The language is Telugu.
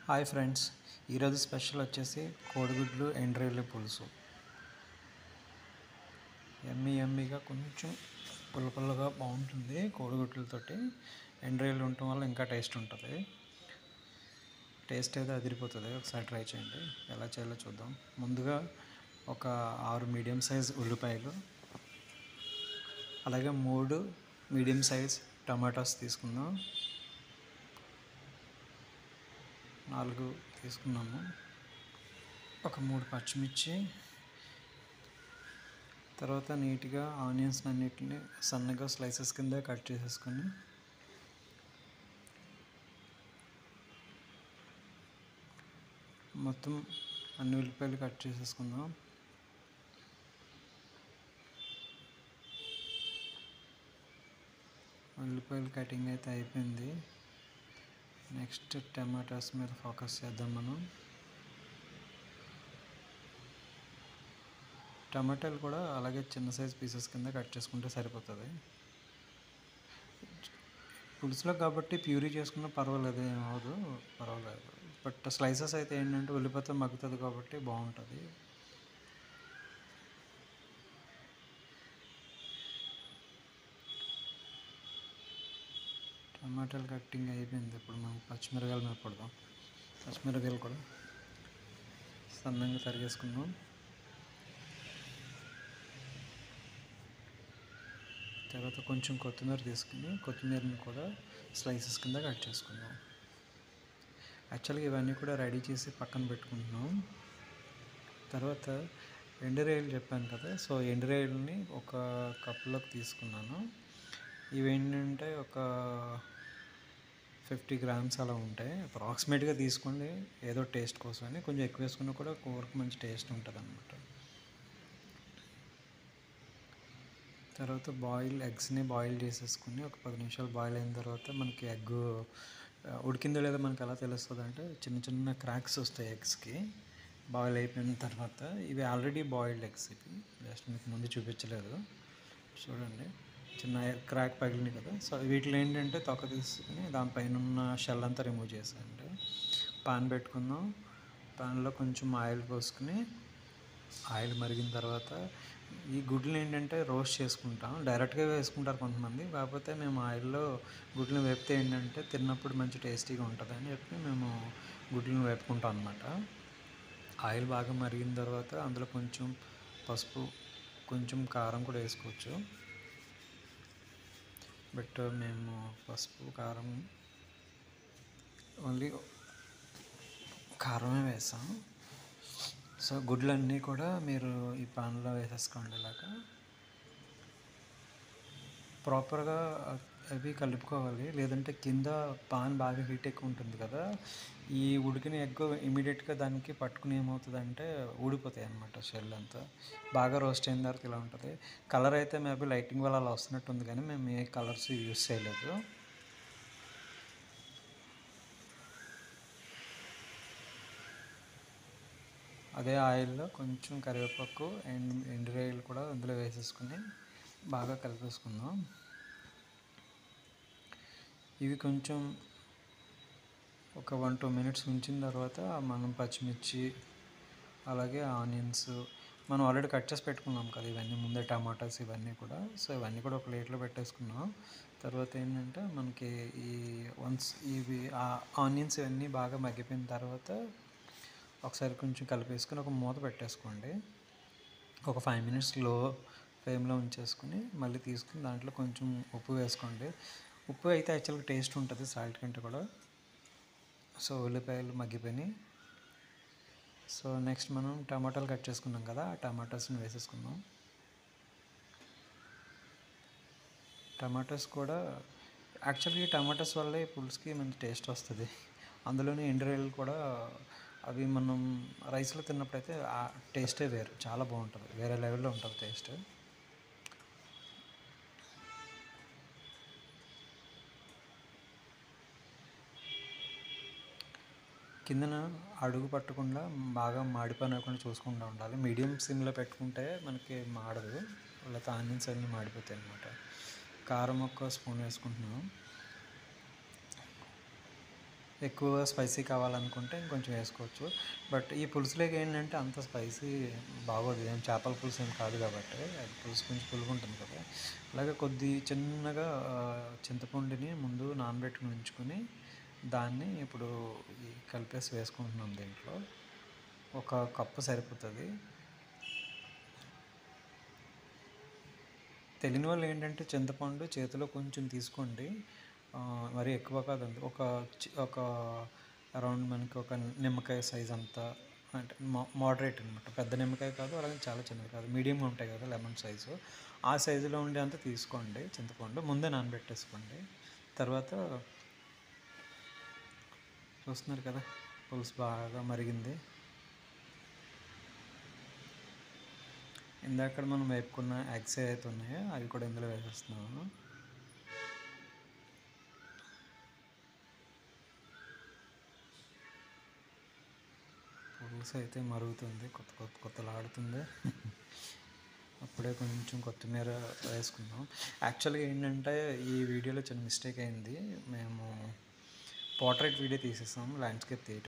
హాయ్ ఫ్రెండ్స్, ఈరోజు స్పెషల్ వచ్చేసి కోడిగుడ్లు ఎండ్రాయిల్ పులుసు. ఎమ్మీగా కొంచెం పుల్లగా బాగుంటుంది. కోడిగుడ్లతోటి ఎండ్రాయిల్ ఉండటం వల్ల ఇంకా టేస్ట్ ఉంటుంది. టేస్ట్ అయితే అదిరిపోతుంది. ఒకసారి ట్రై చేయండి. ఎలా చేయాలో చూద్దాం. ముందుగా ఒక 6 మీడియం సైజ్ ఉల్లిపాయలు, అలాగే 3 మీడియం సైజ్ టమాటాస్ తీసుకుందాం. 4 తీసుకున్నాము. ఒక 3 పచ్చిమిర్చి, తర్వాత నీట్గా ఆనియన్స్ అన్నిటిని సన్నగా స్లైసెస్ కింద కట్ చేసేసుకొని మొత్తం అన్ని ఉల్లిపాయలు కట్ చేసేసుకుందాం. ఉల్లిపాయలు కటింగ్ అయితే అయిపోయింది. నెక్స్ట్ టమాటాస్ మీద ఫోకస్ చేద్దాం మనం. టమాటాలు కూడా అలాగే చిన్న సైజ్ పీసెస్ కింద కట్ చేసుకుంటే సరిపోతుంది. పులుసులో కాబట్టి ప్యూరీ చేసుకున్నా పర్వాలేదు, ఏమవదు, పర్వాలేదు. బట్ స్లైసెస్ అయితే ఏంటంటే ఉల్లిపాయతో మగ్గుతుంది కాబట్టి బాగుంటుంది. టమాటాలు కట్టింగ్ అయిపోయింది. ఇప్పుడు మనం పచ్చిమిరకాయల మీద పడదాం. పచ్చిమిరకాయలు కూడా సన్నంగా తరిగేసుకుందాం. తర్వాత కొంచెం కొత్తిమీర తీసుకుని కొత్తిమీరని కూడా స్లైసెస్ కింద కట్ చేసుకుందాం. యాక్చువల్గా ఇవన్నీ కూడా రెడీ చేసి పక్కన పెట్టుకుంటున్నాం. తర్వాత ఎండురాయిలు చెప్పాను కదా, సో ఎండురాయిల్ని ఒక కప్లోకి తీసుకున్నాను. ఇవేంటంటే ఒక 50 గ్రామ్స్ అలా ఉంటాయి. అప్రాక్సిమేట్గా తీసుకోండి, ఏదో టేస్ట్ కోసమని. కొంచెం ఎక్కువ వేసుకున్నా కూడా కూరకు మంచి టేస్ట్ ఉంటుంది అన్నమాట. తర్వాత ఎగ్స్ని బాయిల్ చేసేసుకుని ఒక 10 నిమిషాలు బాయిల్ అయిన తర్వాత మనకి ఎగ్ ఉడికిందో లేదో మనకి ఎలా తెలుస్తుంది అంటే చిన్న క్రాక్స్ వస్తాయి ఎగ్స్కి బాయిల్ అయిపోయిన తర్వాత. ఇవి ఆల్రెడీ బాయిల్డ్ ఎగ్స్. ఇవి జస్ట్ మీకు ముందు చూపించలేదు, చూడండి. చిన్న క్రాక్ పగిలింది కదా, సో వీటిలో ఏంటంటే తొక్క తీసుకుని దానిపైన ఉన్న షెల్ అంతా రిమూవ్ చేసేయండి. పాన్ పెట్టుకుందాం. పాన్లో కొంచెం ఆయిల్ పోసుకుని ఆయిల్ మరిగిన తర్వాత ఈ గుడ్లు ఏంటంటే రోస్ట్ చేసుకుంటాం. డైరెక్ట్గా వేసుకుంటారు కొంతమంది, కాకపోతే మేము ఆయిల్లో గుడ్లను వేపితే ఏంటంటే తిన్నప్పుడు మంచి టేస్టీగా ఉంటుంది అని చెప్పి మేము గుడ్లను వేపుకుంటాం అన్నమాట. ఆయిల్ బాగా మరిగిన తర్వాత అందులో కొంచెం పసుపు, కొంచెం కారం కూడా వేసుకోవచ్చు. బట్ మేము పసుపు కారం ఓన్లీ కారమే వేసాం. సో గుడ్లన్నీ కూడా మీరు ఈ పాన్లో వేసేసుకోండి. ఇలాగా ప్రాపర్గా అవి కలుపుకోవాలి, లేదంటే కింద పాన్ బాగా హీట్ ఎక్కువ ఉంటుంది కదా, ఈ ఉడికిన ఎగ్ ఇమీడియట్గా దానికి పట్టుకుని ఏమవుతుందంటే ఊడిపోతాయి అన్నమాట. షెల్ అంతా బాగా రోస్ట్ అయిన తర్వాత ఇలా ఉంటుంది. కలర్ అయితే మేబీ లైటింగ్ వల్ల అలా వస్తున్నట్టు ఉంది, కానీ మేము ఏ కలర్స్ యూస్ చేయలేదు. అదే ఆయిల్లో కొంచెం కరివేపాకు అండ్ ఎండురాయిలు కూడా అందులో వేసేసుకుని బాగా కలిపేసుకుందాం. ఇవి కొంచెం ఒక 1-2 మినిట్స్ ఉంచిన తర్వాత మనం పచ్చిమిర్చి, అలాగే ఆనియన్స్ మనం ఆల్రెడీ కట్ చేసి పెట్టుకున్నాం కదా, ఇవన్నీ ముందే టమాటాస్ ఇవన్నీ కూడా. సో ఇవన్నీ కూడా ఒక ప్లేట్లో పెట్టేసుకున్నాం. తర్వాత ఏంటంటే మనకి ఇవి ఆనియన్స్ ఇవన్నీ బాగా మగ్గిపోయిన తర్వాత ఒకసారి కొంచెం కలిపేసుకుని ఒక మూత పెట్టేసుకోండి. ఒక 5 మినిట్స్ లో ఫ్లేమ్లో ఉంచేసుకుని మళ్ళీ తీసుకుని దాంట్లో కొంచెం ఉప్పు వేసుకోండి. ఉప్పు అయితే యాక్చువల్గా టేస్ట్ ఉంటుంది సాల్ట్ కంటే కూడా. సో ఉల్లిపాయలు మగ్గిపోయినాయి. సో నెక్స్ట్ మనం టమాటాలు కట్ చేసుకున్నాం కదా, ఆ టమాటాస్ని వేసేసుకుందాం. టమాటాస్ కూడా యాక్చువల్గా టమాటాస్ వల్లే పులుసుకి మంచి టేస్ట్ వస్తుంది. అందులోనే ఎండురాయిలు కూడా అవి మనం రైస్లో తిన్నప్పుడైతే ఆ టేస్టే వేరు, చాలా బాగుంటుంది, వేరే లెవెల్లో ఉంటుంది టేస్ట్. కిందన అడుగు పట్టకుండా బాగా మాడిపోకుండా చూసుకుంటూ ఉండాలి. మీడియం సిమ్లో పెట్టుకుంటే మనకి మాడదు, లేకపోతే ఆనియన్స్ అన్నీ మాడిపోతాయి అన్నమాట. కారం ఒక స్పూన్ వేసుకుంటున్నాం. ఎక్కువ స్పైసీ కావాలనుకుంటే ఇంకొంచెం వేసుకోవచ్చు. బట్ ఈ పులుసులోకి ఏంటంటే అంత స్పైసీ బాగోదు. ఏం చేపల పులుసు ఏం కాదు కాబట్టి అది పులుసు కొంచెం పులుపు ఉంటుంది కదా. అలాగే చిన్నగా చింతపండుని ముందు నానబెట్టుకుని ఉంచుకొని దాన్ని ఇప్పుడు కలిపేసి వేసుకుంటున్నాం దీంట్లో. ఒక కప్పు సరిపోతుంది. తెలియని వాళ్ళు ఏంటంటే చింతపండు చేతిలో కొంచెం తీసుకోండి. మరీ ఎక్కువ కాదండి. ఒక అరౌండ్ మనకి ఒక నిమ్మకాయ సైజ్ అంతా, అంటే మోడరేట్ అనమాట. పెద్ద నిమ్మకాయ కాదు, అలాగే చాలా చిన్నది కాదు, మీడియంగా ఉంటాయి కదా లెమన్ సైజు. ఆ సైజులో ఉండే అంత తీసుకోండి చింతపండు. ముందే నానబెట్టేసుకోండి. తర్వాత చూస్తున్నారు కదా పులుసు బాగా మరిగింది. ఇందాక మనం వేపుకున్న ఎగ్స్ ఏవైతే ఉన్నాయో అవి కూడా ఇందులో వేసేస్తున్నాము. పులుసు అయితే మరుగుతుంది, కొత్తలాడుతుంది. అప్పుడే కొంచెం కొత్తిమీర వేసుకున్నాం. యాక్చువల్గా ఏంటంటే ఈ వీడియోలో చిన్న మిస్టేక్ అయింది. మేము పోర్ట్రేట్ వీడియో తీసేసాం ల్యాండ్స్కేప్ తీయటం.